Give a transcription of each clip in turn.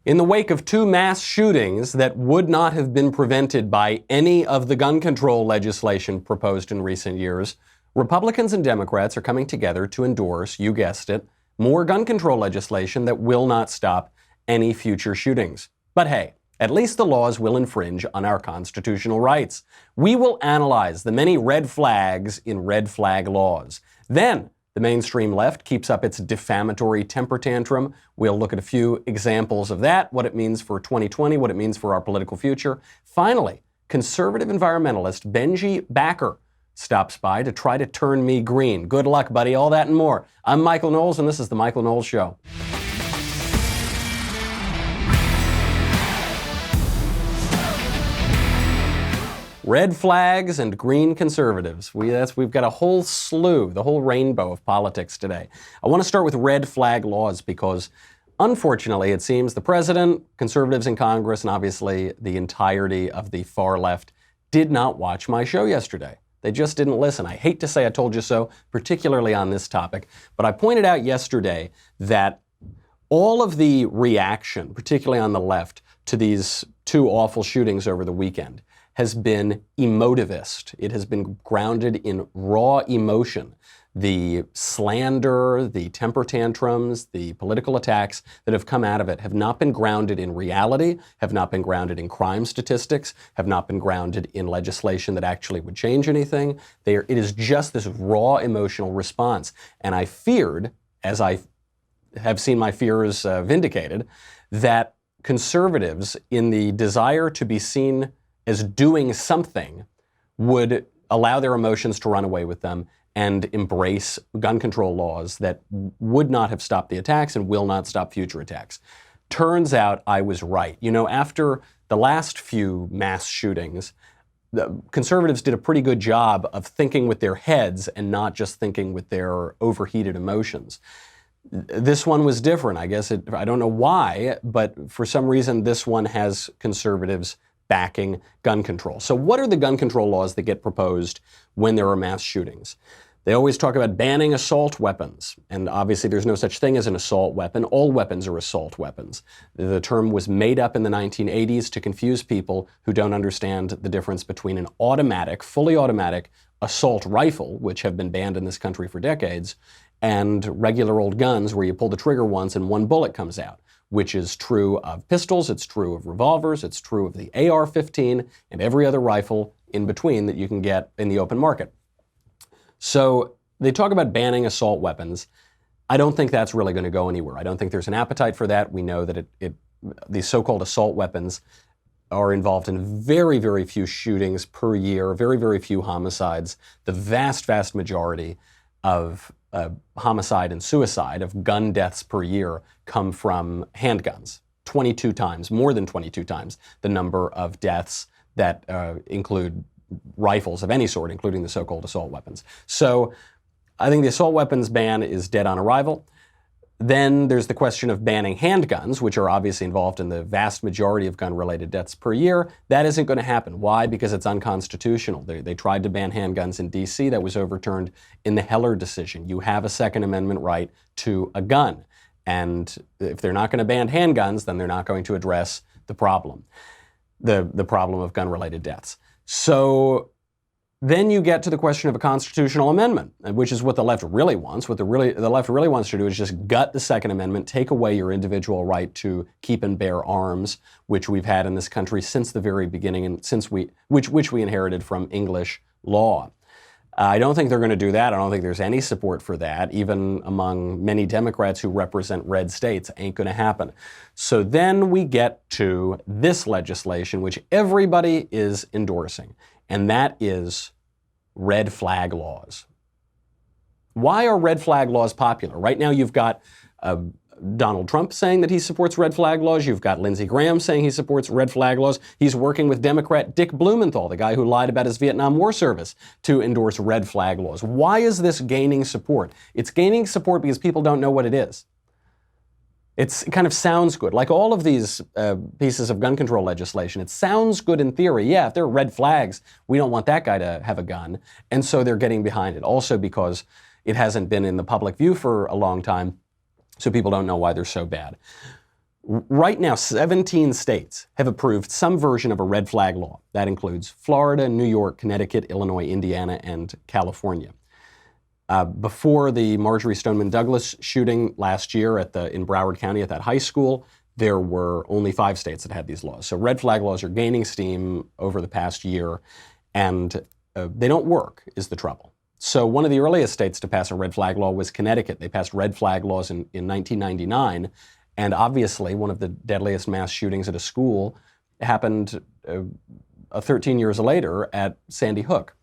In the wake of two mass shootings that would not have been prevented by any of the gun control legislation proposed in recent years, Republicans and Democrats are coming together to endorse, you guessed it, more gun control legislation that will not stop any future shootings. But hey, at least the laws will infringe on our constitutional rights. We will analyze the many red flags in red flag laws. Then, the mainstream left keeps up its defamatory temper tantrum. We'll look at a few examples of that, what it means for 2020, what it means for our political future. Finally, conservative environmentalist Benji Backer stops by to try to turn me green. Good luck, buddy. All that and more. I'm Michael Knowles, and this is The Michael Knowles Show. Red flags and green conservatives. We've got a whole slew, the whole rainbow of politics today. I want to start with red flag laws because, unfortunately, it seems the president, conservatives in Congress, and obviously the entirety of the far left did not watch my show yesterday. They just didn't listen. I hate to say I told you so, particularly on this topic, but I pointed out yesterday that all of the reaction, particularly on the left, to these two awful shootings over the weekend has been emotivist. It has been grounded in raw emotion. The slander, the temper tantrums, the political attacks that have come out of it have not been grounded in reality, have not been grounded in crime statistics, have not been grounded in legislation that actually would change anything. It is just this raw emotional response. And I feared, as I have seen my fears vindicated, that conservatives, in the desire to be seen as doing something, would allow their emotions to run away with them and embrace gun control laws that would not have stopped the attacks and will not stop future attacks. Turns out I was right. You know, after the last few mass shootings, the conservatives did a pretty good job of thinking with their heads and not just thinking with their overheated emotions. This one was different. I don't know why, but for some reason this one has conservatives backing gun control. So what are the gun control laws that get proposed when there are mass shootings? They always talk about banning assault weapons, and obviously there's no such thing as an assault weapon. All weapons are assault weapons. The term was made up in the 1980s to confuse people who don't understand the difference between an automatic, fully automatic assault rifle, which have been banned in this country for decades, and regular old guns where you pull the trigger once and one bullet comes out, which is true of pistols, it's true of revolvers, it's true of the AR-15 and every other rifle in between that you can get in the open market. So they talk about banning assault weapons. I don't think that's really going to go anywhere. I don't think there's an appetite for that. We know that these so-called assault weapons are involved in very, very few shootings per year, very, very few homicides. The vast, vast majority of homicide and suicide, of gun deaths per year, come from handguns. 22 times, more than 22 times, the number of deaths that include rifles of any sort, including the so-called assault weapons. So I think the assault weapons ban is dead on arrival. Then there's the question of banning handguns, which are obviously involved in the vast majority of gun-related deaths per year. That isn't going to happen. Why? Because it's unconstitutional. They tried to ban handguns in D.C. That was overturned in the Heller decision. You have a Second Amendment right to a gun. And if they're not going to ban handguns, then they're not going to address the problem, the problem of gun-related deaths. So then you get to the question of a constitutional amendment, which is what the left really wants. What the left really wants to do is just gut the Second Amendment, take away your individual right to keep and bear arms, which we've had in this country since the very beginning, and which we inherited from English law. I don't think they're going to do that. I don't think there's any support for that, even among many Democrats who represent red states. Ain't going to happen. So then we get to this legislation, which everybody is endorsing, and that is red flag laws. Why are red flag laws popular? Right now you've got Donald Trump saying that he supports red flag laws. You've got Lindsey Graham saying he supports red flag laws. He's working with Democrat Dick Blumenthal, the guy who lied about his Vietnam War service, to endorse red flag laws. Why is this gaining support? It's gaining support because people don't know what it is. It kind of sounds good. Like all of these pieces of gun control legislation, it sounds good in theory. Yeah, if there are red flags, we don't want that guy to have a gun. And so they're getting behind it. Also because it hasn't been in the public view for a long time, so people don't know why they're so bad. Right now, 17 states have approved some version of a red flag law. That includes Florida, New York, Connecticut, Illinois, Indiana, and California. Before the Marjory Stoneman Douglas shooting last year in Broward County at that high school, there were only 5 states that had these laws. So red flag laws are gaining steam over the past year, and they don't work, is the trouble. So one of the earliest states to pass a red flag law was Connecticut. They passed red flag laws in 1999, and obviously one of the deadliest mass shootings at a school happened 13 years later at Sandy Hook.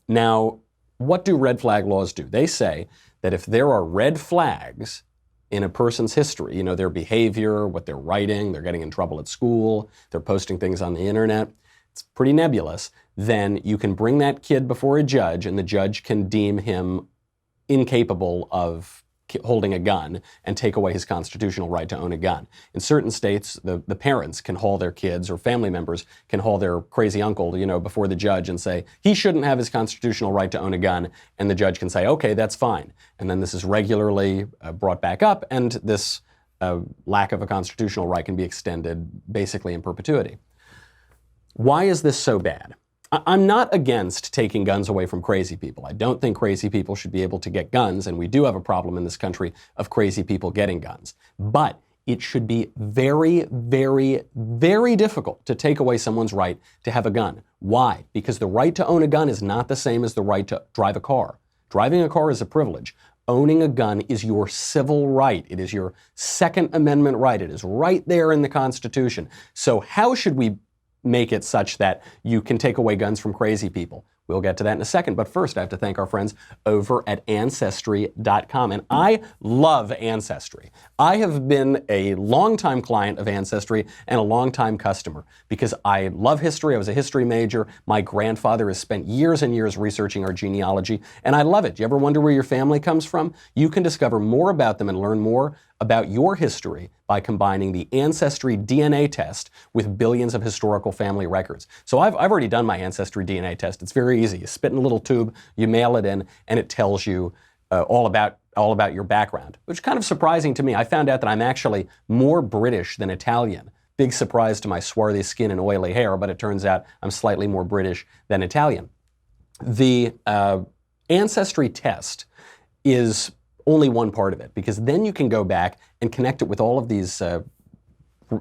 Now, what do red flag laws do? They say that if there are red flags in a person's history, their behavior, what they're writing, they're getting in trouble at school, they're posting things on the internet, it's pretty nebulous, then you can bring that kid before a judge and the judge can deem him incapable of holding a gun and take away his constitutional right to own a gun. In certain states, the parents can haul their kids, or family members can haul their crazy uncle, before the judge and say, he shouldn't have his constitutional right to own a gun, and the judge can say, okay, that's fine. And then this is regularly brought back up, and this lack of a constitutional right can be extended basically in perpetuity. Why is this so bad? I'm not against taking guns away from crazy people. I don't think crazy people should be able to get guns, and we do have a problem in this country of crazy people getting guns. But it should be very, very, very difficult to take away someone's right to have a gun. Why? Because the right to own a gun is not the same as the right to drive a car. Driving a car is a privilege. Owning a gun is your civil right. It is your Second Amendment right. It is right there in the Constitution. So how should we make it such that you can take away guns from crazy people? We'll get to that in a second, but first I have to thank our friends over at Ancestry.com. And I love Ancestry. I have been a longtime client of Ancestry and a longtime customer because I love history. I was a history major. My grandfather has spent years and years researching our genealogy, and I love it. Do you ever wonder where your family comes from? You can discover more about them and learn more about your history by combining the Ancestry DNA test with billions of historical family records. So I've already done my Ancestry DNA test. It's very easy. You spit in a little tube, you mail it in, and it tells you all about your background, which is kind of surprising to me. I found out that I'm actually more British than Italian. Big surprise to my swarthy skin and oily hair, but it turns out I'm slightly more British than Italian. The Ancestry test is only one part of it, because then you can go back and connect it with all of these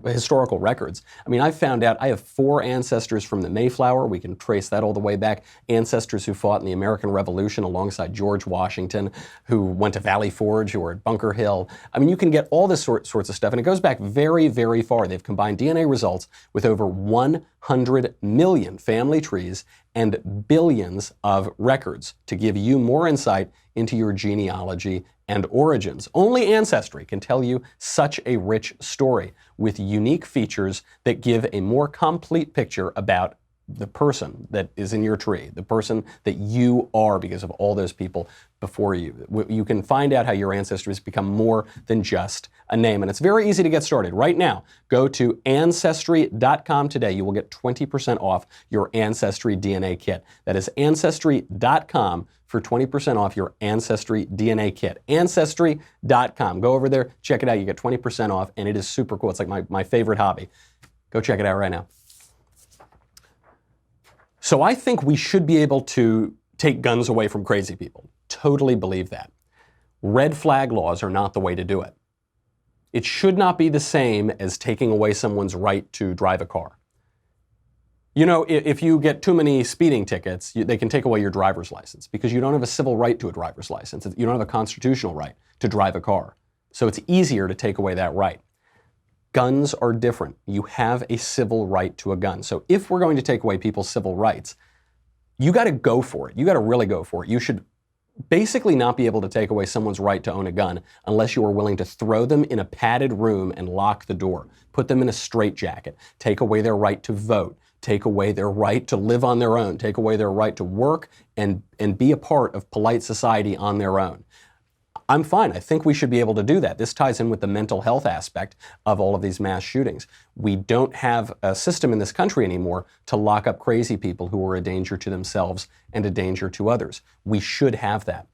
historical records. I mean, I found out I have 4 ancestors from the Mayflower. We can trace that all the way back. Ancestors who fought in the American Revolution alongside George Washington, who went to Valley Forge, who were at Bunker Hill. I mean, you can get all this sorts of stuff, and it goes back very, very far. They've combined DNA results with over 100 million family trees and billions of records to give you more insight into your genealogy and origins. Only Ancestry can tell you such a rich story with unique features that give a more complete picture about the person that is in your tree, the person that you are because of all those people before you. You can find out how your ancestors become more than just a name. And it's very easy to get started. Right now, go to Ancestry.com today. You will get 20% off your Ancestry DNA kit. That is Ancestry.com for 20% off your Ancestry DNA kit. Ancestry.com. Go over there, check it out. You get 20% off, and it is super cool. It's like my favorite hobby. Go check it out right now. So I think we should be able to take guns away from crazy people. Totally believe that. Red flag laws are not the way to do it. It should not be the same as taking away someone's right to drive a car. You know, if you get too many speeding tickets, they can take away your driver's license because you don't have a civil right to a driver's license. You don't have a constitutional right to drive a car. So it's easier to take away that right. Guns are different. You have a civil right to a gun. So if we're going to take away people's civil rights, you got to go for it. You got to really go for it. You should basically not be able to take away someone's right to own a gun unless you are willing to throw them in a padded room and lock the door, put them in a straitjacket, take away their right to vote, take away their right to live on their own, take away their right to work and be a part of polite society on their own. I'm fine. I think we should be able to do that. This ties in with the mental health aspect of all of these mass shootings. We don't have a system in this country anymore to lock up crazy people who are a danger to themselves and a danger to others. We should have that.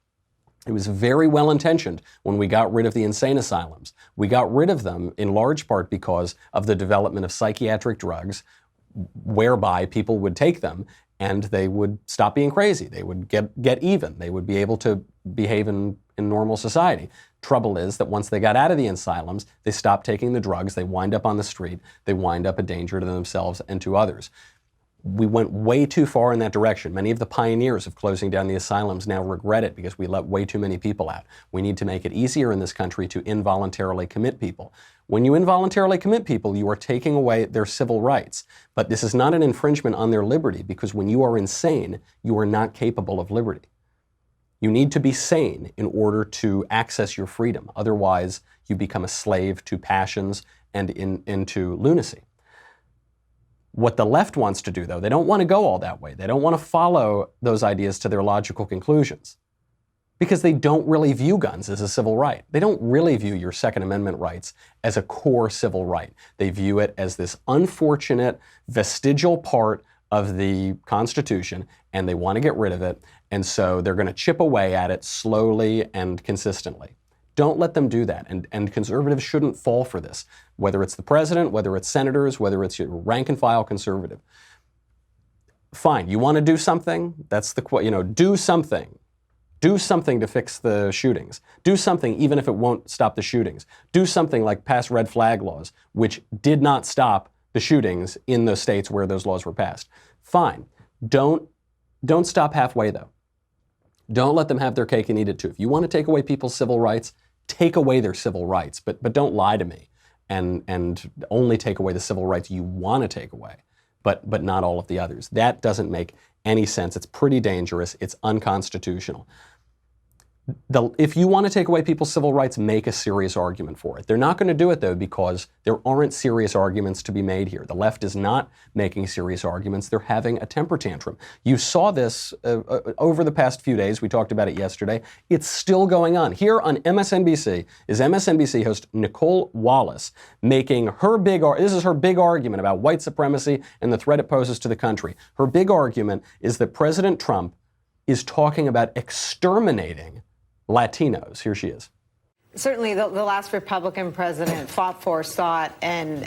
It was very well-intentioned when we got rid of the insane asylums. We got rid of them in large part because of the development of psychiatric drugs whereby people would take them and they would stop being crazy. They would get even. They would be able to behave in normal society. Trouble is that once they got out of the asylums, they stopped taking the drugs, they wind up on the street, they wind up a danger to themselves and to others. We went way too far in that direction. Many of the pioneers of closing down the asylums now regret it because we let way too many people out. We need to make it easier in this country to involuntarily commit people. When you involuntarily commit people, you are taking away their civil rights. But this is not an infringement on their liberty because when you are insane, you are not capable of liberty. You need to be sane in order to access your freedom. Otherwise, you become a slave to passions and into lunacy. What the left wants to do, though, they don't want to go all that way. They don't want to follow those ideas to their logical conclusions because they don't really view guns as a civil right. They don't really view your Second Amendment rights as a core civil right. They view it as this unfortunate vestigial part of the Constitution, and they want to get rid of it, and so they're going to chip away at it slowly and consistently. Don't let them do that, and conservatives shouldn't fall for this, whether it's the president, whether it's senators, whether it's your rank-and-file conservative. Fine, you want to do something? That's the do something. Do something to fix the shootings. Do something even if it won't stop the shootings. Do something like pass red flag laws, which did not stop the shootings in the states where those laws were passed. Fine. Don't stop halfway, though. Don't let them have their cake and eat it too. If you want to take away people's civil rights, take away their civil rights, but don't lie to me and only take away the civil rights you want to take away, but not all of the others. That doesn't make any sense. It's pretty dangerous. It's unconstitutional. If you want to take away people's civil rights, make a serious argument for it. They're not going to do it, though, because there aren't serious arguments to be made here. The left is not making serious arguments. They're having a temper tantrum. You saw this over the past few days. We talked about it yesterday. It's still going on. Here on MSNBC is MSNBC host Nicole Wallace making her this is her big argument about white supremacy and the threat it poses to the country. Her big argument is that President Trump is talking about exterminating Latinos. Here she is. Certainly, the last Republican president fought for, sought, and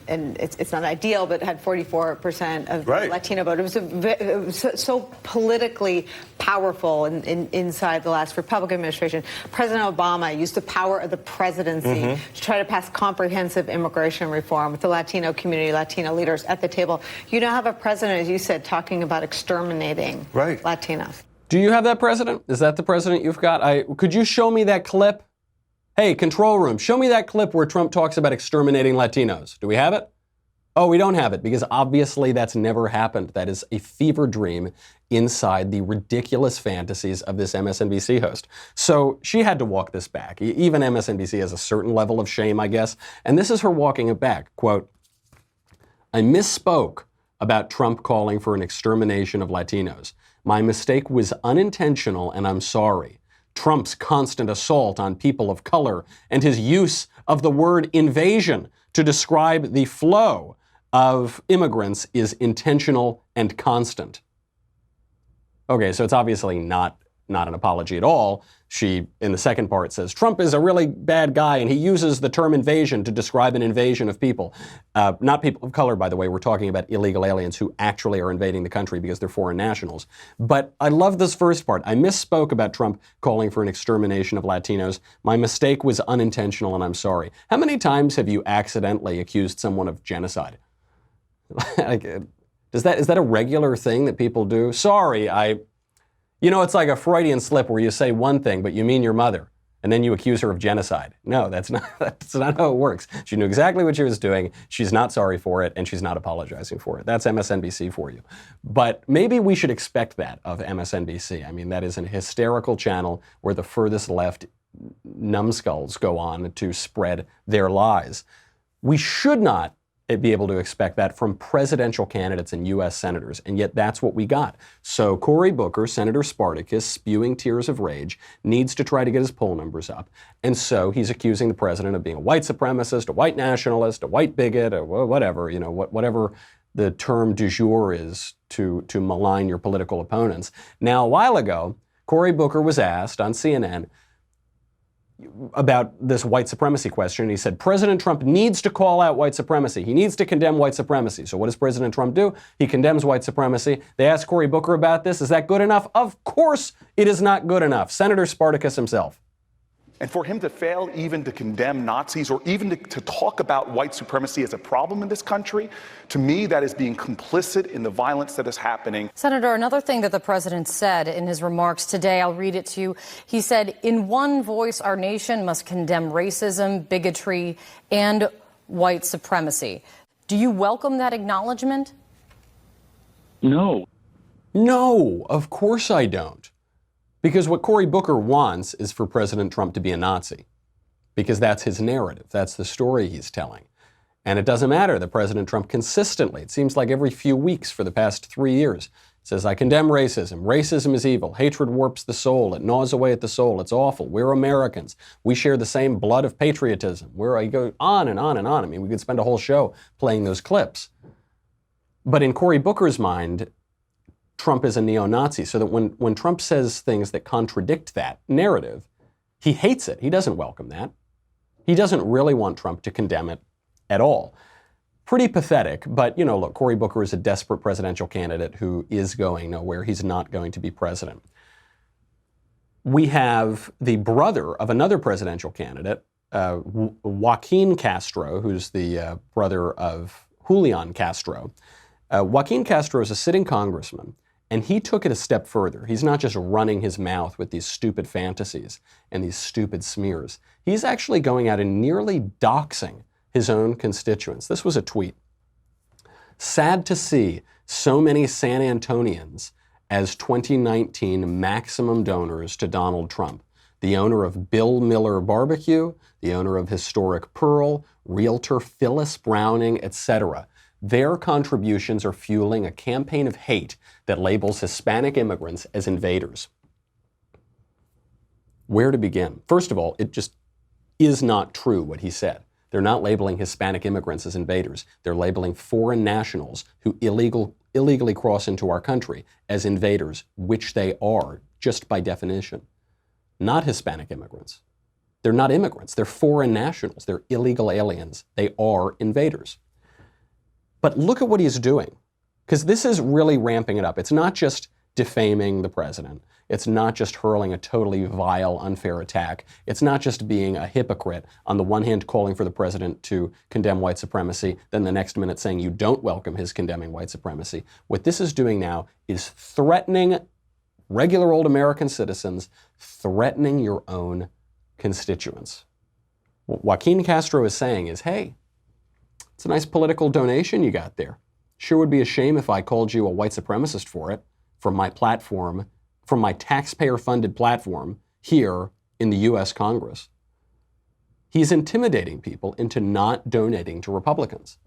it's not ideal, but had 44% of the Latino vote. It was so politically powerful inside the last Republican administration. President Obama used the power of the presidency to try to pass comprehensive immigration reform with the Latino community, Latino leaders at the table. You now have a president, as you said, talking about exterminating Latinos. Do you have that president? Is that the president you've got? Could you show me that clip? Hey, control room, show me that clip where Trump talks about exterminating Latinos. Do we have it? Oh, we don't have it because obviously that's never happened. That is a fever dream inside the ridiculous fantasies of this MSNBC host. So she had to walk this back. Even MSNBC has a certain level of shame, I guess. And this is her walking it back. Quote, I misspoke about Trump calling for an extermination of Latinos. My mistake was unintentional, and I'm sorry. Trump's constant assault on people of color and his use of the word invasion to describe the flow of immigrants is intentional and constant. Okay, so it's obviously not an apology at all. She, in the second part, says, Trump is a really bad guy, and he uses the term invasion to describe an invasion of people. Not people of color, by the way. We're talking about illegal aliens who actually are invading the country because they're foreign nationals. But I love this first part. I misspoke about Trump calling for an extermination of Latinos. My mistake was unintentional, and I'm sorry. How many times have you accidentally accused someone of genocide? Is that a regular thing that people do? Sorry, it's like a Freudian slip where you say one thing, but you mean your mother, and then you accuse her of genocide. No, that's not how it works. She knew exactly what she was doing. She's not sorry for it, and she's not apologizing for it. That's MSNBC for you. But maybe we should expect that of MSNBC. I mean, that is an hysterical channel where the furthest left numbskulls go on to spread their lies. We should not be able to expect that from presidential candidates and U.S. senators, and yet that's what we got. So Cory Booker, Senator Spartacus, spewing tears of rage, needs to try to get his poll numbers up, and so he's accusing the president of being a white supremacist, a white nationalist, a white bigot, or whatever, whatever the term du jour is to malign your political opponents. Now, a while ago, Cory Booker was asked on CNN about this white supremacy question. He said, President Trump needs to call out white supremacy. He needs to condemn white supremacy. So what does President Trump do? He condemns white supremacy. They asked Cory Booker about this. Is that good enough? Of course it is not good enough. Senator Spartacus himself. And for him to fail even to condemn Nazis or even to talk about white supremacy as a problem in this country, to me, that is being complicit in the violence that is happening. Senator, another thing that the president said in his remarks today, I'll read it to you. He said, in one voice, our nation must condemn racism, bigotry, and white supremacy. Do you welcome that acknowledgement? No. No, of course I don't. Because what Cory Booker wants is for President Trump to be a Nazi. Because that's his narrative. That's the story he's telling. And it doesn't matter that President Trump consistently, it seems like every few weeks for the past 3 years, says, I condemn racism. Racism is evil. Hatred warps the soul. It gnaws away at the soul. It's awful. We're Americans. We share the same blood of patriotism. I go on and on and on. I mean, we could spend a whole show playing those clips. But in Cory Booker's mind, Trump is a neo-Nazi, so that when Trump says things that contradict that narrative, he hates it. He doesn't welcome that. He doesn't really want Trump to condemn it at all. Pretty pathetic, but, look, Cory Booker is a desperate presidential candidate who is going nowhere. He's not going to be president. We have the brother of another presidential candidate, Joaquin Castro, who's the brother of Julian Castro. Joaquin Castro is a sitting congressman. And he took it a step further. He's not just running his mouth with these stupid fantasies and these stupid smears. He's actually going out and nearly doxing his own constituents. This was a tweet. Sad to see so many San Antonians as 2019 maximum donors to Donald Trump, the owner of Bill Miller Barbecue, the owner of Historic Pearl, Realtor Phyllis Browning, etc. Their contributions are fueling a campaign of hate that labels Hispanic immigrants as invaders. Where to begin? First of all, it just is not true what he said. They're not labeling Hispanic immigrants as invaders. They're labeling foreign nationals who illegally cross into our country as invaders, which they are, just by definition. Not Hispanic immigrants. They're not immigrants. They're foreign nationals. They're illegal aliens. They are invaders. But look at what he's doing, because this is really ramping it up. It's not just defaming the president. It's not just hurling a totally vile, unfair attack. It's not just being a hypocrite, on the one hand calling for the president to condemn white supremacy, then the next minute saying you don't welcome his condemning white supremacy. What this is doing now is threatening regular old American citizens, threatening your own constituents. What Joaquin Castro is saying is, hey, it's a nice political donation you got there. Sure would be a shame if I called you a white supremacist for it, from my platform, from my taxpayer-funded platform here in the U.S. Congress. He's intimidating people into not donating to Republicans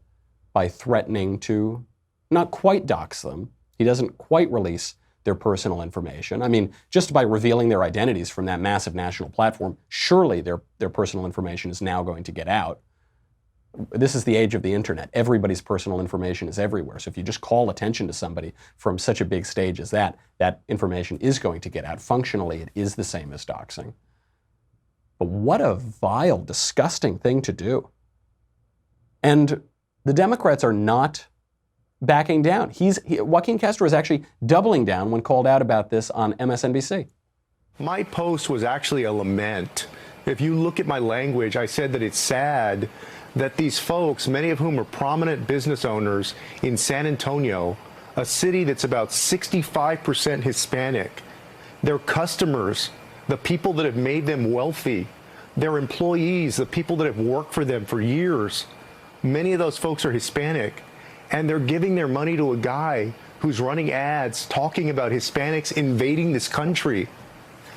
by threatening to not quite dox them. He doesn't quite release their personal information. I mean, just by revealing their identities from that massive national platform, surely their personal information is now going to get out. This is the age of the internet. Everybody's personal information is everywhere. So if you just call attention to somebody from such a big stage as that information is going to get out. Functionally, it is the same as doxing. But what a vile, disgusting thing to do. And the Democrats are not backing down. Joaquin Castro is actually doubling down when called out about this on MSNBC. My post was actually a lament. If you look at my language, I said that it's sad that these folks, many of whom are prominent business owners in San Antonio, a city that's about 65% Hispanic, their customers, the people that have made them wealthy, their employees, the people that have worked for them for years, many of those folks are Hispanic, and they're giving their money to a guy who's running ads talking about Hispanics invading this country.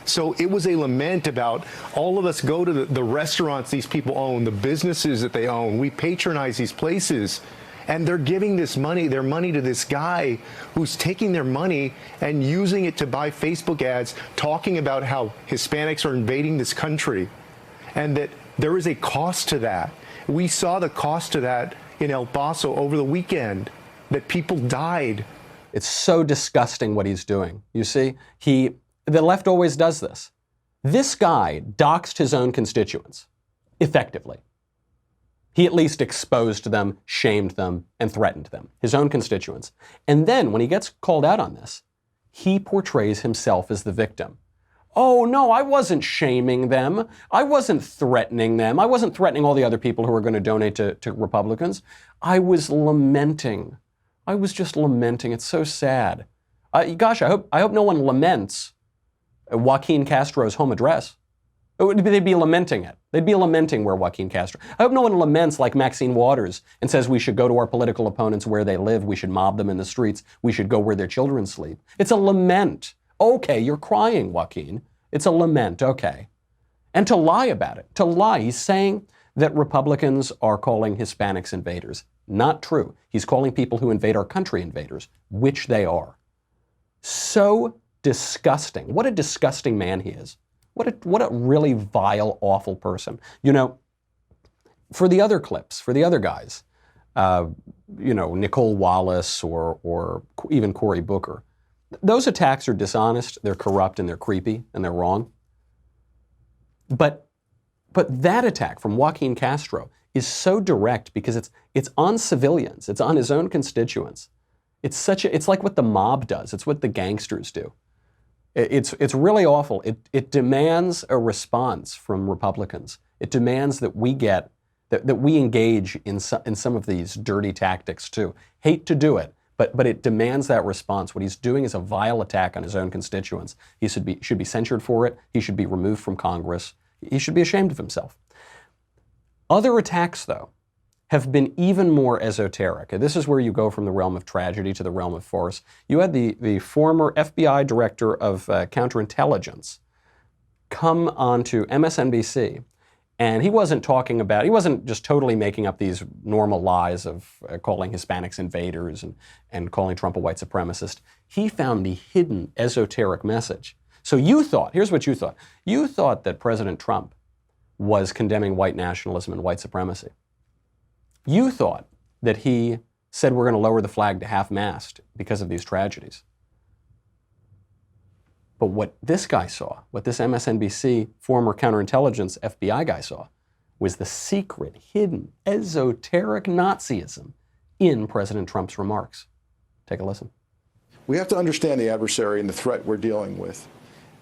So it was a lament about all of us go to the restaurants these people own, the businesses that they own. We patronize these places. And they're giving their money to this guy who's taking their money and using it to buy Facebook ads talking about how Hispanics are invading this country. And that there is a cost to that. We saw the cost to that in El Paso over the weekend, that people died. It's so disgusting what he's doing. You see, he The left always does this. This guy doxed his own constituents, effectively. He at least exposed them, shamed them, and threatened them, his own constituents. And then when he gets called out on this, he portrays himself as the victim. Oh, no, I wasn't shaming them. I wasn't threatening them. I wasn't threatening all the other people who were going to donate to Republicans. I was lamenting. I was just lamenting. It's so sad. Gosh, I hope no one laments Joaquin Castro's home address. They'd be lamenting it. They'd be lamenting where Joaquin Castro. I hope no one laments like Maxine Waters and says we should go to our political opponents where they live. We should mob them in the streets. We should go where their children sleep. It's a lament. Okay, you're crying, Joaquin. It's a lament, okay. And to lie about it, to lie. He's saying that Republicans are calling Hispanics invaders. Not true. He's calling people who invade our country invaders, which they are. So disgusting. What a disgusting man he is. What a really vile, awful person. You know, for the other clips, for the other guys, Nicole Wallace or even Cory Booker, those attacks are dishonest, they're corrupt, and they're creepy, and they're wrong. But that attack from Joaquin Castro is so direct because it's on civilians, it's on his own constituents. It's like what the mob does. It's what the gangsters do. It's really awful. It demands a response from Republicans. It demands that we engage in some of these dirty tactics too. Hate to do it, but it demands that response. What he's doing is a vile attack on his own constituents. He should be censured for it. He should be removed from Congress. He should be ashamed of himself. Other attacks, though, have been even more esoteric. This is where you go from the realm of tragedy to the realm of farce. You had the former FBI director of counterintelligence come onto MSNBC, and he wasn't just totally making up these normal lies of calling Hispanics invaders and calling Trump a white supremacist. He found the hidden esoteric message. So here's what you thought. You thought that President Trump was condemning white nationalism and white supremacy. You thought that he said we're going to lower the flag to half-mast because of these tragedies. But what this guy saw, what this MSNBC former counterintelligence FBI guy saw, was the secret, hidden, esoteric Nazism in President Trump's remarks. Take a listen. We have to understand the adversary and the threat we're dealing with.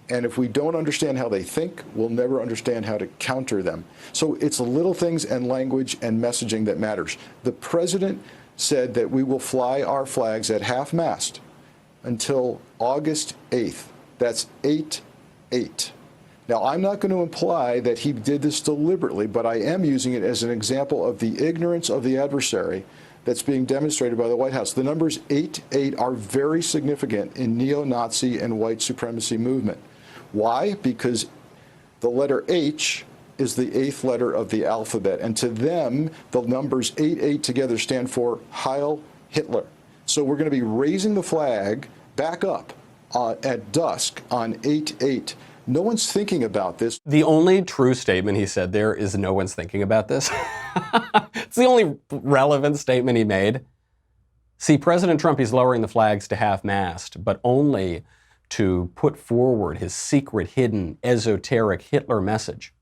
And if we don't understand how they think, we'll never understand how to counter them. So it's little things and language and messaging that matters. The president said that we will fly our flags at half-mast until August 8th. That's 8/8. Now, I'm not going to imply that he did this deliberately, but I am using it as an example of the ignorance of the adversary that's being demonstrated by the White House. The numbers 8/8 are very significant in neo-Nazi and white supremacy movement. Why? Because the letter H is the 8th letter of the alphabet. And to them, the numbers 8/8 together stand for Heil Hitler. So we're going to be raising the flag back up at dusk on 8/8. No one's thinking about this. The only true statement he said there is no one's thinking about this. It's the only relevant statement he made. See, President Trump, he's lowering the flags to half-mast, but only to put forward his secret, hidden, esoteric Hitler message.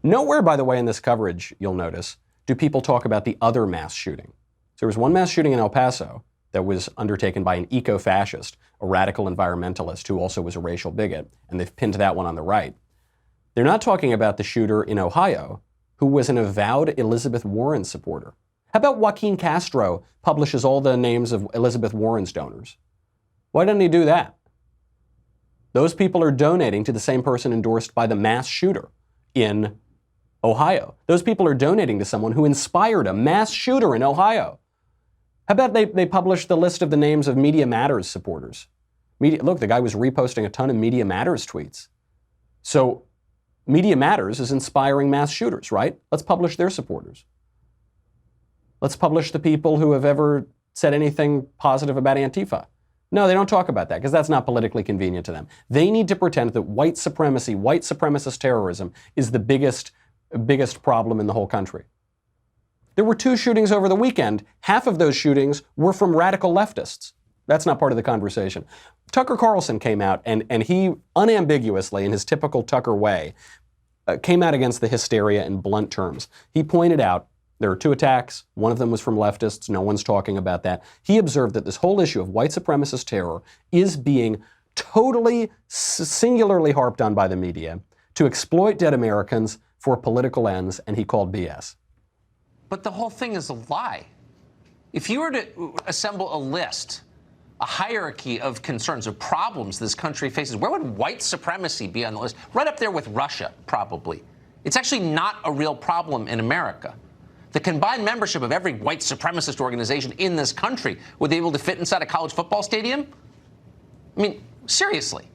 Nowhere, by the way, in this coverage, you'll notice, do people talk about the other mass shooting. So there was one mass shooting in El Paso that was undertaken by an eco-fascist, a radical environmentalist who also was a racial bigot, and they've pinned that one on the right. They're not talking about the shooter in Ohio, who was an avowed Elizabeth Warren supporter. How about Joaquin Castro publishes all the names of Elizabeth Warren's donors? Why didn't he do that? Those people are donating to the same person endorsed by the mass shooter in Ohio. Those people are donating to someone who inspired a mass shooter in Ohio. How about they publish the list of the names of Media Matters supporters? Look, the guy was reposting a ton of Media Matters tweets. So Media Matters is inspiring mass shooters, right? Let's publish their supporters. Let's publish the people who have ever said anything positive about Antifa. No, they don't talk about that because that's not politically convenient to them. They need to pretend that white supremacy, white supremacist terrorism is the biggest problem in the whole country. There were 2 shootings over the weekend. Half of those shootings were from radical leftists. That's not part of the conversation. Tucker Carlson came out and he unambiguously, in his typical Tucker way, came out against the hysteria in blunt terms. He pointed out there are 2 attacks. One of them was from leftists. No one's talking about that. He observed that this whole issue of white supremacist terror is being totally, singularly harped on by the media to exploit dead Americans for political ends, and he called BS. But the whole thing is a lie. If you were to assemble a list, a hierarchy of concerns, of problems this country faces, where would white supremacy be on the list? Right up there with Russia, probably. It's actually not a real problem in America. The combined membership of every white supremacist organization in this country, would they be able to fit inside a college football stadium? I mean, seriously.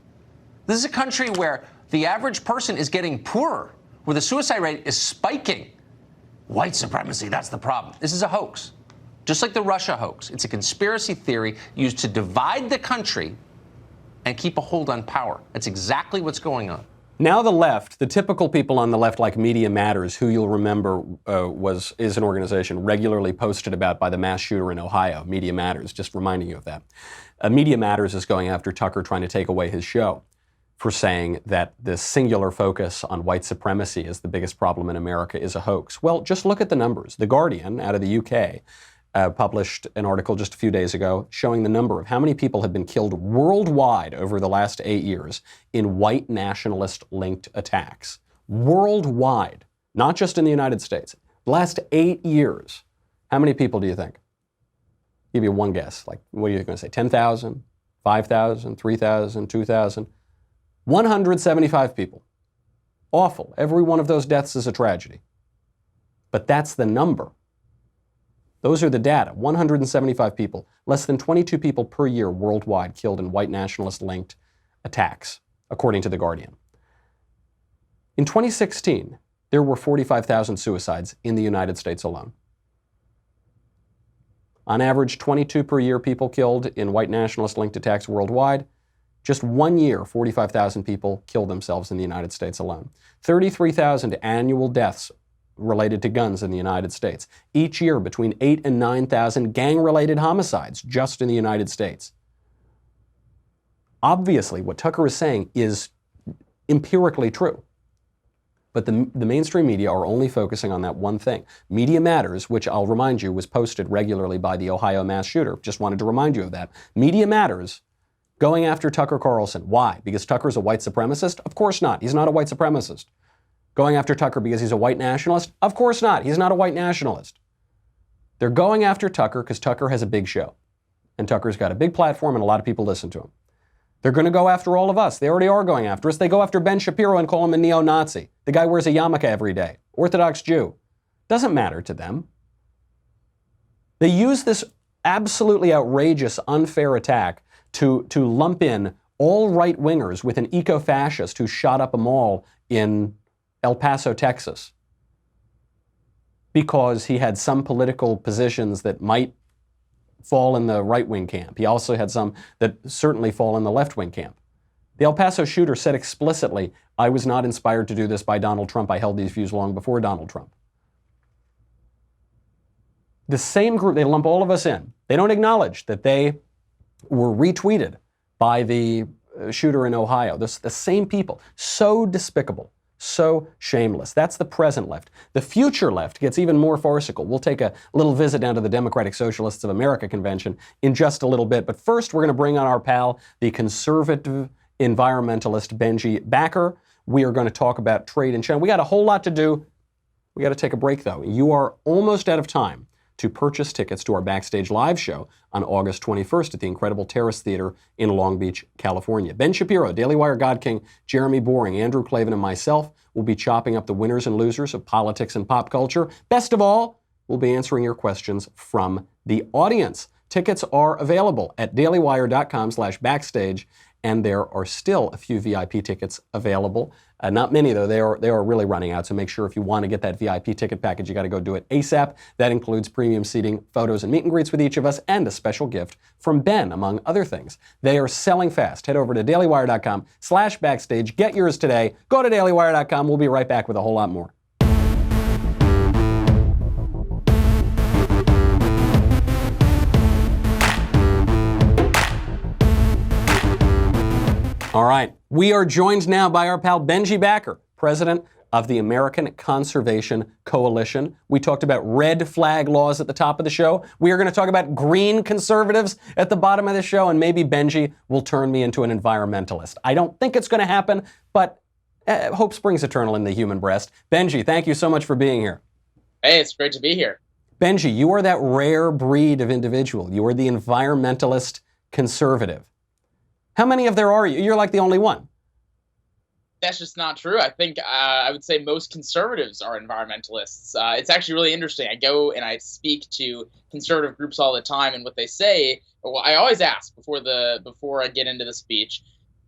This is a country where the average person is getting poorer, where the suicide rate is spiking. White supremacy, that's the problem. This is a hoax. Just like the Russia hoax. It's a conspiracy theory used to divide the country and keep a hold on power. That's exactly what's going on. Now the left, the typical people on the left like Media Matters, who you'll remember is an organization regularly posted about by the mass shooter in Ohio, Media Matters, just reminding you of that. Media Matters is going after Tucker, trying to take away his show for saying that this singular focus on white supremacy as the biggest problem in America is a hoax. Well, just look at the numbers. The Guardian, out of the UK, published an article just a few days ago showing the number of how many people have been killed worldwide over the last 8 years in white nationalist-linked attacks. Worldwide, not just in the United States. The last 8 years. How many people do you think? Give you one guess. Like, what are you going to say? 10,000? 5,000? 3,000? 2,000? 175 people. Awful. Every one of those deaths is a tragedy. But that's the number. Those are the data. 175 people, less than 22 people per year worldwide killed in white nationalist-linked attacks, according to The Guardian. In 2016, there were 45,000 suicides in the United States alone. On average, 22 per year people killed in white nationalist-linked attacks worldwide. Just 1 year, 45,000 people killed themselves in the United States alone. 33,000 annual deaths related to guns in the United States. Each year, between 8,000 and 9,000 gang-related homicides just in the United States. Obviously, what Tucker is saying is empirically true. But the mainstream media are only focusing on that one thing. Media Matters, which I'll remind you was posted regularly by the Ohio mass shooter. Just wanted to remind you of that. Media Matters going after Tucker Carlson. Why? Because Tucker's a white supremacist? Of course not. He's not a white supremacist. Going after Tucker because he's a white nationalist? Of course not. He's not a white nationalist. They're going after Tucker because Tucker has a big show. And Tucker's got a big platform and a lot of people listen to him. They're going to go after all of us. They already are going after us. They go after Ben Shapiro and call him a neo-Nazi. The guy wears a yarmulke every day. Orthodox Jew. Doesn't matter to them. They use this absolutely outrageous, unfair attack to lump in all right-wingers with an eco-fascist who shot up a mall in El Paso, Texas, because he had some political positions that might fall in the right-wing camp. He also had some that certainly fall in the left-wing camp. The El Paso shooter said explicitly, "I was not inspired to do this by Donald Trump. I held these views long before Donald Trump." The same group, they lump all of us in. They don't acknowledge that they were retweeted by the shooter in Ohio. The same people. So despicable. So shameless. That's the present left. The future left gets even more farcical. We'll take a little visit down to the Democratic Socialists of America convention in just a little bit. But first, we're going to bring on our pal, the conservative environmentalist Benji Backer. We are going to talk about trade in China. We got a whole lot to do. We got to take a break, though. You are almost out of time to purchase tickets to our Backstage Live show on August 21st at the Incredible Terrace Theater in Long Beach, California. Ben Shapiro, Daily Wire God King, Jeremy Boring, Andrew Klavan, and myself will be chopping up the winners and losers of politics and pop culture. Best of all, we'll be answering your questions from the audience. Tickets are available at dailywire.com/backstage, and there are still a few VIP tickets available. Not many, though. They are really running out, so make sure if you want to get that VIP ticket package, you got to go do it ASAP. That includes premium seating, photos, and meet and greets with each of us, and a special gift from Ben, among other things. They are selling fast. Head over to dailywire.com/backstage. Get yours today. Go to dailywire.com. We'll be right back with a whole lot more. All right. We are joined now by our pal Benji Backer, president of the American Conservation Coalition. We talked about red flag laws at the top of the show. We are going to talk about green conservatives at the bottom of the show, and maybe Benji will turn me into an environmentalist. I don't think it's going to happen, but hope springs eternal in the human breast. Benji, thank you so much for being here. Hey, it's great to be here. Benji, you are that rare breed of individual. You are the environmentalist conservative. How many of there are you? You're like the only one. That's just not true. I think I would say most conservatives are environmentalists. It's actually really interesting. I go and I speak to conservative groups all the time, and what they say, well, I always ask before I get into the speech,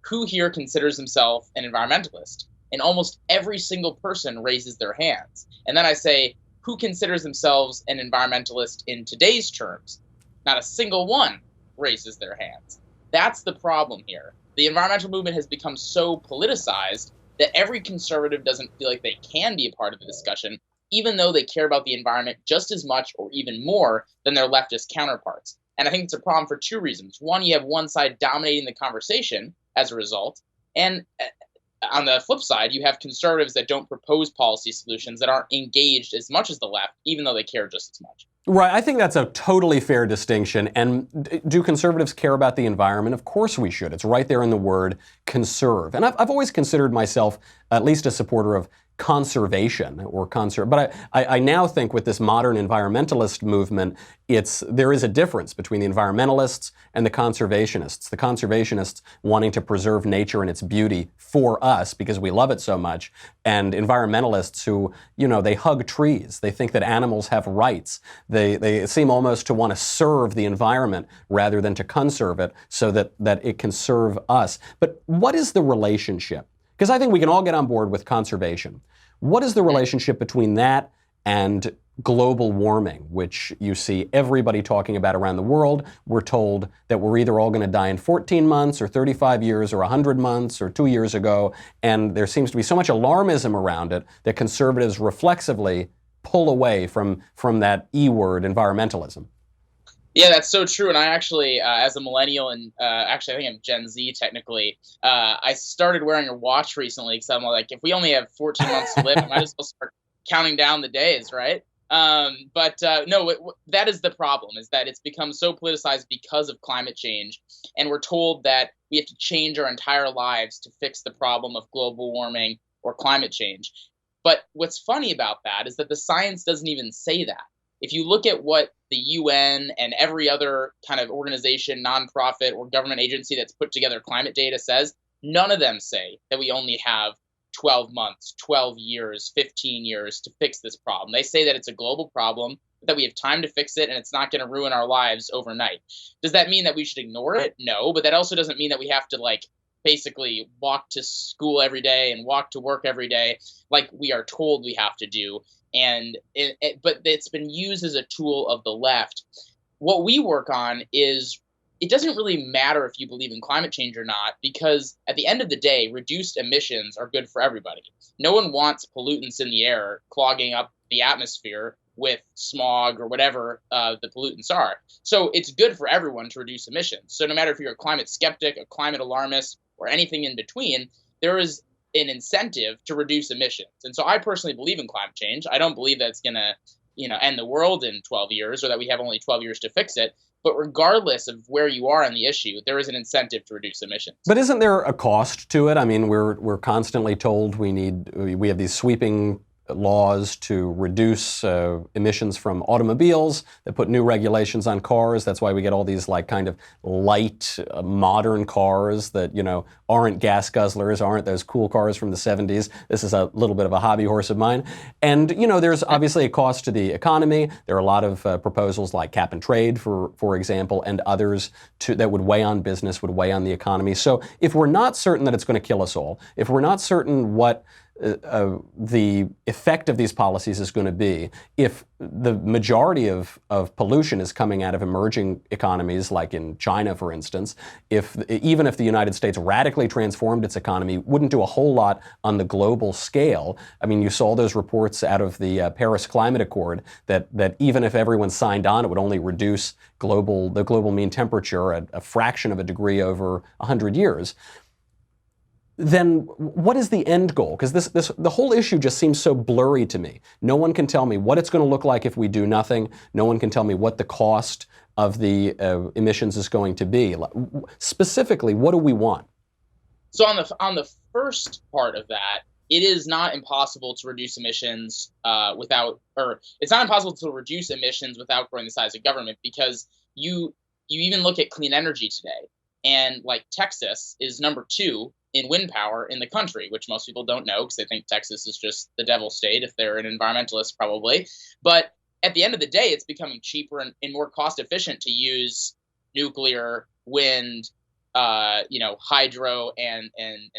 who here considers himself an environmentalist? And almost every single person raises their hands. And then I say, who considers themselves an environmentalist in today's terms? Not a single one raises their hands. That's the problem here. The environmental movement has become so politicized that every conservative doesn't feel like they can be a part of the discussion, even though they care about the environment just as much or even more than their leftist counterparts. And I think it's a problem for two reasons. One, you have one side dominating the conversation as a result. And on the flip side, you have conservatives that don't propose policy solutions, that aren't engaged as much as the left, even though they care just as much. Right. I think that's a totally fair distinction. And do conservatives care about the environment? Of course we should. It's right there in the word conserve. And I've always considered myself at least a supporter of conservation or but I now think with this modern environmentalist movement, there is a difference between the environmentalists and the conservationists. The conservationists wanting to preserve nature and its beauty for us because we love it so much, and environmentalists who, they hug trees. They think that animals have rights. They seem almost to want to serve the environment rather than to conserve it so that it can serve us. But what is the relationship? Because I think we can all get on board with conservation. What is the relationship between that and global warming, which you see everybody talking about around the world? We're told that we're either all going to die in 14 months or 35 years or 100 months or 2 years ago. And there seems to be so much alarmism around it that conservatives reflexively pull away from that E word, environmentalism. Yeah, that's so true. And I actually, as a millennial, and actually I think I'm Gen Z technically, I started wearing a watch recently because I'm like, if we only have 14 months to live, I might as well start counting down the days, right? No, that is the problem, is that it's become so politicized because of climate change. And we're told that we have to change our entire lives to fix the problem of global warming or climate change. But what's funny about that is that the science doesn't even say that. If you look at what the UN and every other kind of organization, nonprofit, or government agency that's put together climate data says, none of them say that we only have 12 months, 12 years, 15 years to fix this problem. They say that it's a global problem, that we have time to fix it, and it's not going to ruin our lives overnight. Does that mean that we should ignore it? No, but that also doesn't mean that we have to basically walk to school every day and walk to work every day like we are told we have to do. But it's been used as a tool of the left. What we work on is, it doesn't really matter if you believe in climate change or not, because at the end of the day, reduced emissions are good for everybody. No one wants pollutants in the air clogging up the atmosphere with smog or whatever the pollutants are. So it's good for everyone to reduce emissions. So no matter if you're a climate skeptic, a climate alarmist, or anything in between, there is an incentive to reduce emissions. And so I personally believe in climate change. I don't believe that it's going to, end the world in 12 years or that we have only 12 years to fix it. But regardless of where you are on the issue, there is an incentive to reduce emissions. But isn't there a cost to it? I mean, we're constantly told we have these sweeping laws to reduce emissions from automobiles that put new regulations on cars. That's why we get all these kind of light, modern cars that, aren't gas guzzlers, aren't those cool cars from the 70s. This is a little bit of a hobby horse of mine. And, there's obviously a cost to the economy. There are a lot of proposals like cap and trade, for example, and others that would weigh on business, would weigh on the economy. So if we're not certain that it's going to kill us all, if we're not certain what the effect of these policies is going to be, if the majority of pollution is coming out of emerging economies, like in China, for instance, even if the United States radically transformed its economy, wouldn't do a whole lot on the global scale. I mean, you saw those reports out of the Paris Climate Accord that even if everyone signed on, it would only reduce the global mean temperature a fraction of a degree over 100 years. then what is the end goal? Because the whole issue just seems so blurry to me. No one can tell me what it's going to look like if we do nothing. No one can tell me what the cost of the emissions is going to be. Specifically, what do we want? So on the first part of that, it is not impossible to reduce emissions it's not impossible to reduce emissions without growing the size of government, because you even look at clean energy today, and like Texas is number 2 in wind power in the country, which most people don't know because they think Texas is just the devil state if they're an environmentalist, probably. But at the end of the day, it's becoming cheaper and more cost efficient to use nuclear, wind, hydro and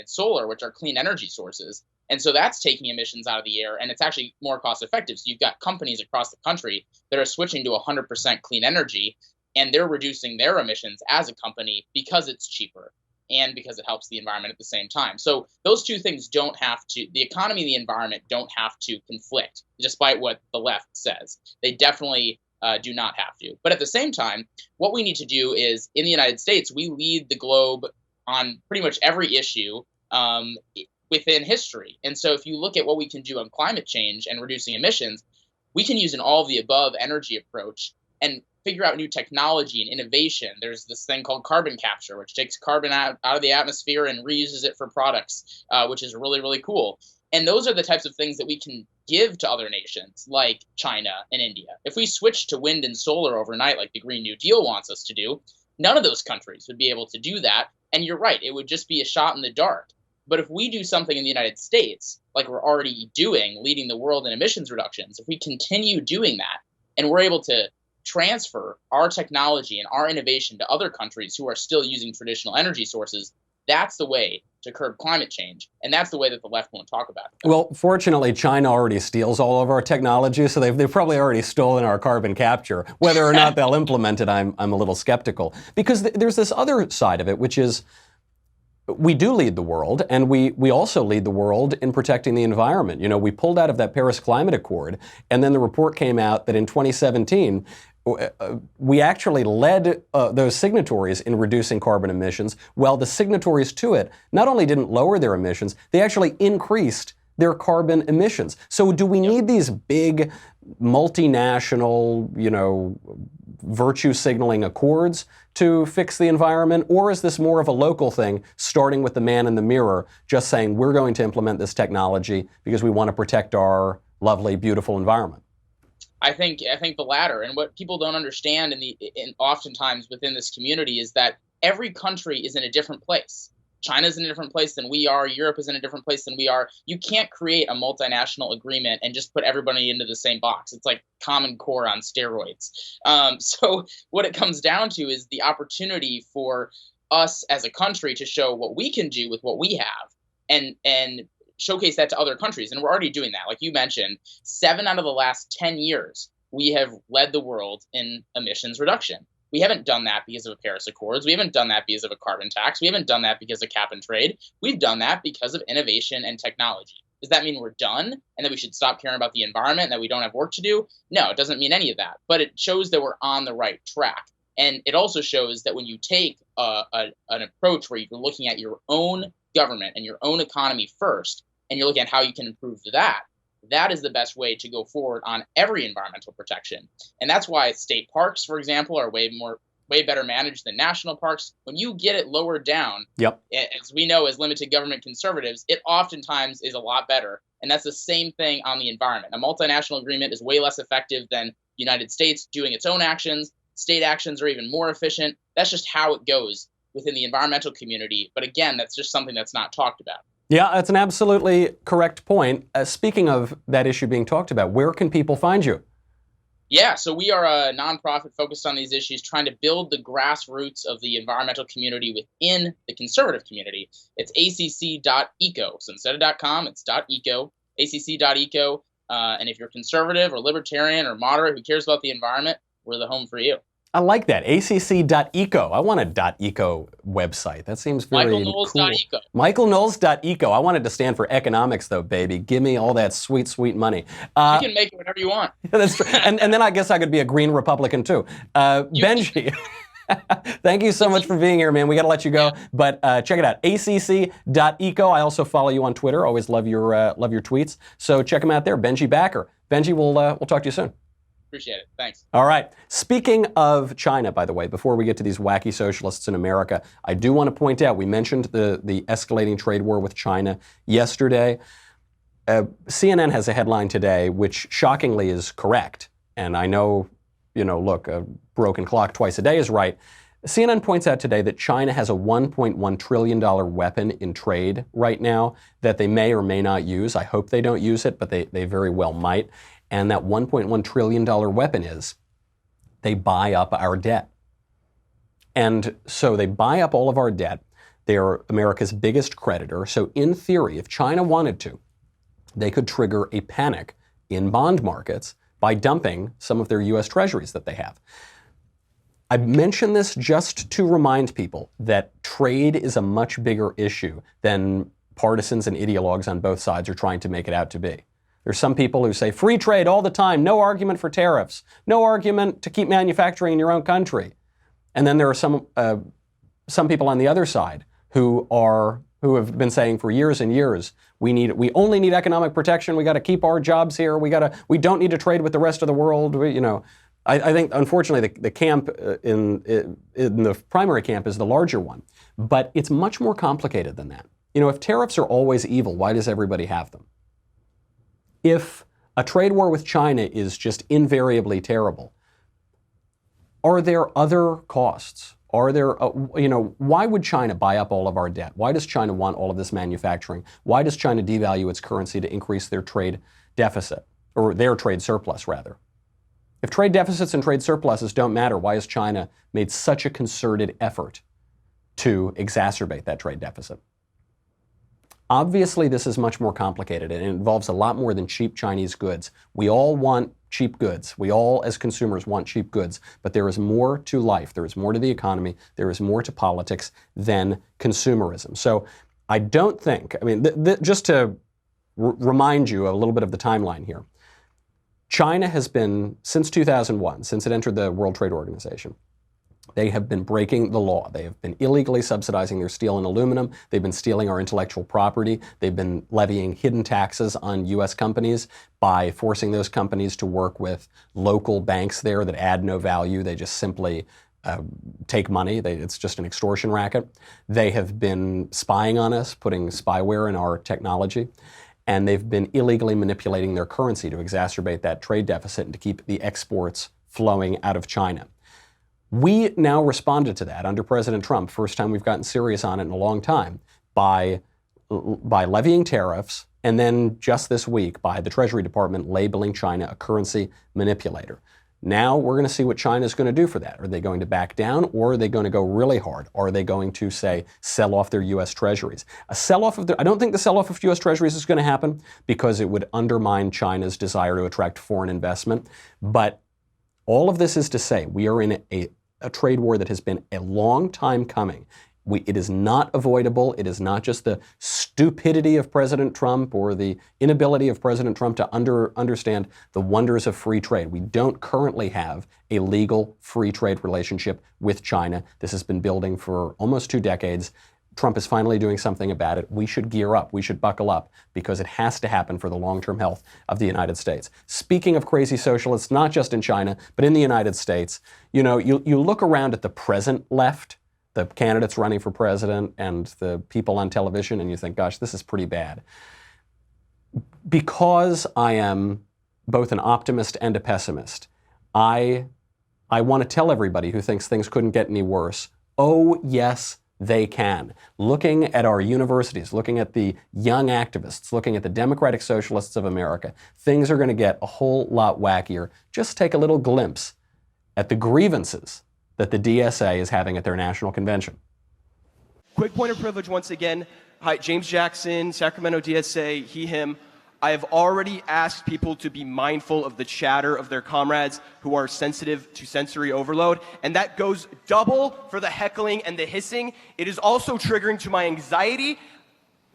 solar, which are clean energy sources. And so that's taking emissions out of the air, and it's actually more cost effective. So you've got companies across the country that are switching to 100% clean energy, and they're reducing their emissions as a company because it's cheaper and because it helps the environment at the same time. So those two things the economy and the environment don't have to conflict, despite what the left says. They definitely do not have to. But at the same time, what we need to do is, in the United States, we lead the globe on pretty much every issue within history. And so if you look at what we can do on climate change and reducing emissions, we can use an all-of-the-above energy approach and figure out new technology and innovation. There's this thing called carbon capture, which takes carbon out of the atmosphere and reuses it for products, which is really, really cool. And those are the types of things that we can give to other nations like China and India. If we switch to wind and solar overnight, like the Green New Deal wants us to do, none of those countries would be able to do that. And you're right, it would just be a shot in the dark. But if we do something in the United States, like we're already doing, leading the world in emissions reductions, if we continue doing that and we're able to transfer our technology and our innovation to other countries who are still using traditional energy sources, that's the way to curb climate change. And that's the way that the left won't talk about it. Well, fortunately, China already steals all of our technology, so they've probably already stolen our carbon capture. Whether or not they'll implement it, I'm a little skeptical. Because there's this other side of it, which is we do lead the world, and we also lead the world in protecting the environment. You know, we pulled out of that Paris Climate Accord, and then the report came out that in 2017, we actually led those signatories in reducing carbon emissions, while the signatories to it not only didn't lower their emissions, they actually increased their carbon emissions. So do we need these big multinational, virtue signaling accords to fix the environment? Or is this more of a local thing, starting with the man in the mirror, just saying we're going to implement this technology because we want to protect our lovely, beautiful environment? I think the latter. And what people don't understand oftentimes within this community is that every country is in a different place. China's in a different place than we are. Europe is in a different place than we are. You can't create a multinational agreement and just put everybody into the same box. It's like Common Core on steroids. So what it comes down to is the opportunity for us as a country to show what we can do with what we have and showcase that to other countries. And we're already doing that. Like you mentioned, 7 out of the last 10 years, we have led the world in emissions reduction. We haven't done that because of a Paris Accords. We haven't done that because of a carbon tax. We haven't done that because of cap and trade. We've done that because of innovation and technology. Does that mean we're done and that we should stop caring about the environment and that we don't have work to do? No, it doesn't mean any of that. But it shows that we're on the right track. And it also shows that when you take an approach where you're looking at your own government and your own economy first, and you're looking at how you can improve that, that is the best way to go forward on every environmental protection. And that's why state parks, for example, are way better managed than national parks. When you get it lowered down, as we know as limited government conservatives, it oftentimes is a lot better. And that's the same thing on the environment. A multinational agreement is way less effective than the United States doing its own actions. State actions are even more efficient. That's just how it goes within the environmental community. But again, that's just something that's not talked about. Yeah, that's an absolutely correct point. Speaking of that issue being talked about, where can people find you? Yeah, so we are a nonprofit focused on these issues, trying to build the grassroots of the environmental community within the conservative community. It's acc.eco. So instead of .com, it's .eco, acc.eco. And if you're conservative or libertarian or moderate who cares about the environment, we're the home for you. I like that. acc.eco. I want a .eco website. That seems very cool. MichaelKnowles.eco. MichaelKnowles.eco. I want it to stand for economics, though, baby. Give me all that sweet, sweet money. You can make it whatever you want. That's true. And then I guess I could be a green Republican, too. Benji. Thank you so much for being here, man. We got to let you go, but check it out, acc.eco. I also follow you on Twitter. Always love your tweets. So check him out there, Benji Backer. Benji, we'll talk to you soon. Appreciate it. Thanks. All right. Speaking of China, by the way, before we get to these wacky socialists in America, I do want to point out, we mentioned the escalating trade war with China yesterday. CNN has a headline today which shockingly is correct. And I know, look, a broken clock twice a day is right. CNN points out today that China has a $1.1 trillion weapon in trade right now that they may or may not use. I hope they don't use it, but they very well might. And that $1.1 trillion weapon is they buy up our debt. And so they buy up all of our debt. They are America's biggest creditor. So in theory, if China wanted to, they could trigger a panic in bond markets by dumping some of their U.S. treasuries that they have. I mention this just to remind people that trade is a much bigger issue than partisans and ideologues on both sides are trying to make it out to be. There's some people who say free trade all the time, no argument for tariffs, no argument to keep manufacturing in your own country. And then there are some people on the other side who have been saying for years and years, we only need economic protection. We got to keep our jobs here. We don't need to trade with the rest of the world. I think unfortunately the camp in the primary camp is the larger one, but it's much more complicated than that. If tariffs are always evil, why does everybody have them? If a trade war with China is just invariably terrible, are there other costs? Are there, why would China buy up all of our debt? Why does China want all of this manufacturing? Why does China devalue its currency to increase their trade deficit, or their trade surplus, rather? If trade deficits and trade surpluses don't matter, why has China made such a concerted effort to exacerbate that trade deficit? Obviously, this is much more complicated, and it involves a lot more than cheap Chinese goods. We all want cheap goods. We all, as consumers, want cheap goods. But there is more to life. There is more to the economy. There is more to politics than consumerism. So I don't think, just to remind you a little bit of the timeline here, China has been, since 2001, since it entered the World Trade Organization, they have been breaking the law. They have been illegally subsidizing their steel and aluminum. They've been stealing our intellectual property. They've been levying hidden taxes on U.S. companies by forcing those companies to work with local banks there that add no value. They just simply take money. It's just an extortion racket. They have been spying on us, putting spyware in our technology. And they've been illegally manipulating their currency to exacerbate that trade deficit and to keep the exports flowing out of China. We now responded to that under President Trump, first time we've gotten serious on it in a long time, by levying tariffs, and then just this week by the Treasury Department labeling China a currency manipulator. Now we're going to see what China's going to do for that. Are they going to back down, or are they going to go really hard? Are they going to, say, sell off their U.S. treasuries? I don't think the sell-off of U.S. treasuries is going to happen because it would undermine China's desire to attract foreign investment. But all of this is to say we are in a trade war that has been a long time coming. It is not avoidable. It is not just the stupidity of President Trump or the inability of President Trump to understand the wonders of free trade. We don't currently have a legal free trade relationship with China. This has been building for almost 2 decades. Trump is finally doing something about it. We should gear up. We should buckle up because it has to happen for the long-term health of the United States. Speaking of crazy socialists, not just in China, but in the United States, you look around at the present left, the candidates running for president and the people on television, and you think, gosh, this is pretty bad. Because I am both an optimist and a pessimist, I want to tell everybody who thinks things couldn't get any worse, oh, yes, they can. Looking at our universities, looking at the young activists, looking at the democratic socialists of America, things are going to get a whole lot wackier. Just take a little glimpse at the grievances that the DSA is having at their national convention. Quick point of privilege once again. Hi, James Jackson, Sacramento DSA, he, him. I have already asked people to be mindful of the chatter of their comrades who are sensitive to sensory overload, and that goes double for the heckling and the hissing. It is also triggering to my anxiety.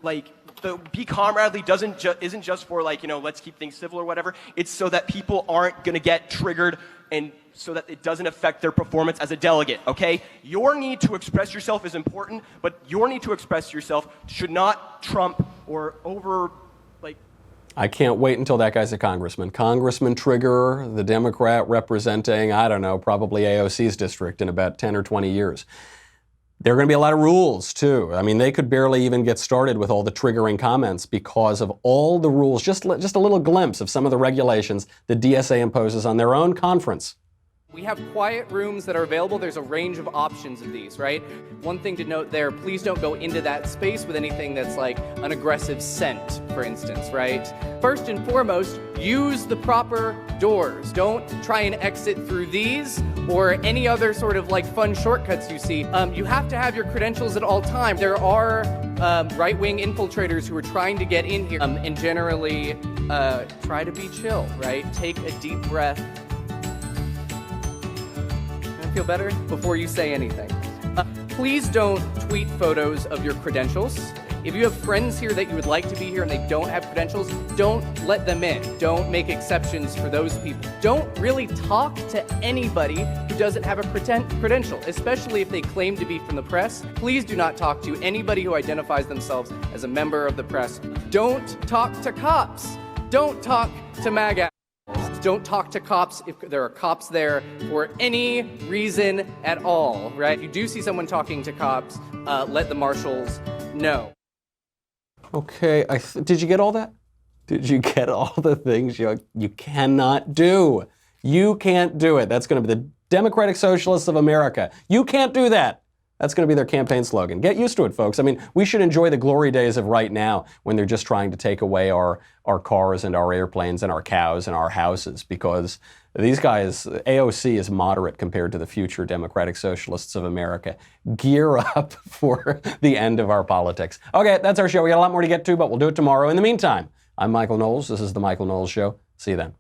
Like, the be comradely isn't just for like, let's keep things civil or whatever. It's so that people aren't going to get triggered and so that it doesn't affect their performance as a delegate, okay? Your need to express yourself is important, but your need to express yourself should not trump or I can't wait until that guy's a congressman. Congressman Trigger, the Democrat representing, I don't know, probably AOC's district in about 10 or 20 years. There are going to be a lot of rules, too. I mean, they could barely even get started with all the triggering comments because of all the rules. Just a little glimpse of some of the regulations the DSA imposes on their own conference. We have quiet rooms that are available. There's a range of options of these, right? One thing to note there, please don't go into that space with anything that's like an aggressive scent, for instance, right? First and foremost, use the proper doors. Don't try and exit through these or any other sort of like fun shortcuts you see. You have to have your credentials at all times. There are right-wing infiltrators who are trying to get in here and generally try to be chill, right? Take a deep breath. Feel better before you say anything. Please don't tweet photos of your credentials. If you have friends here that you would like to be here and they don't have credentials, don't let them in. Don't make exceptions for those people. Don't really talk to anybody who doesn't have a credential, especially if they claim to be from the press. Please do not talk to anybody who identifies themselves as a member of the press. Don't talk to cops. Don't talk to MAGA. Don't talk to cops if there are cops there for any reason at all, right? If you do see someone talking to cops, let the marshals know. Okay, did you get all that? Did you get all the things you cannot do? You can't do it. That's going to be the Democratic Socialists of America. You can't do that. That's going to be their campaign slogan. Get used to it, folks. I mean, we should enjoy the glory days of right now when they're just trying to take away our cars and our airplanes and our cows and our houses, because these guys, AOC is moderate compared to the future Democratic Socialists of America. Gear up for the end of our politics. Okay, that's our show. We got a lot more to get to, but we'll do it tomorrow. In the meantime, I'm Michael Knowles. This is The Michael Knowles Show. See you then.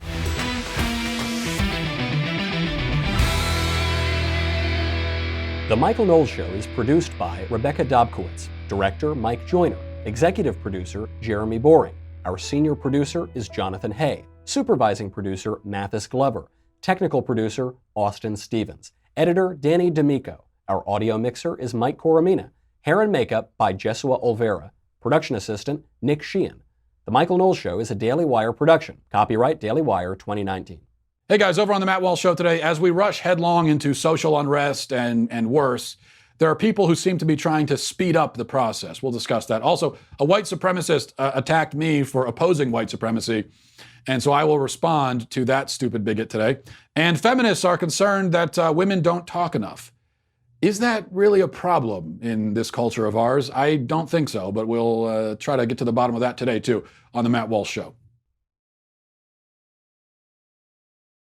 The Michael Knowles Show is produced by Rebecca Dobkowitz, director Mike Joyner, executive producer Jeremy Boring. Our senior producer is Jonathan Hay, supervising producer Mathis Glover, technical producer Austin Stevens, editor Danny D'Amico. Our audio mixer is Mike Coromina. Hair and makeup by Jesua Olvera. Production assistant Nick Sheehan. The Michael Knowles Show is a Daily Wire production. Copyright Daily Wire 2019. Hey guys, over on the Matt Walsh Show today, as we rush headlong into social unrest and worse, there are people who seem to be trying to speed up the process. We'll discuss that. Also, a white supremacist attacked me for opposing white supremacy, and so I will respond to that stupid bigot today. And feminists are concerned that women don't talk enough. Is that really a problem in this culture of ours? I don't think so, but we'll try to get to the bottom of that today too on the Matt Walsh Show.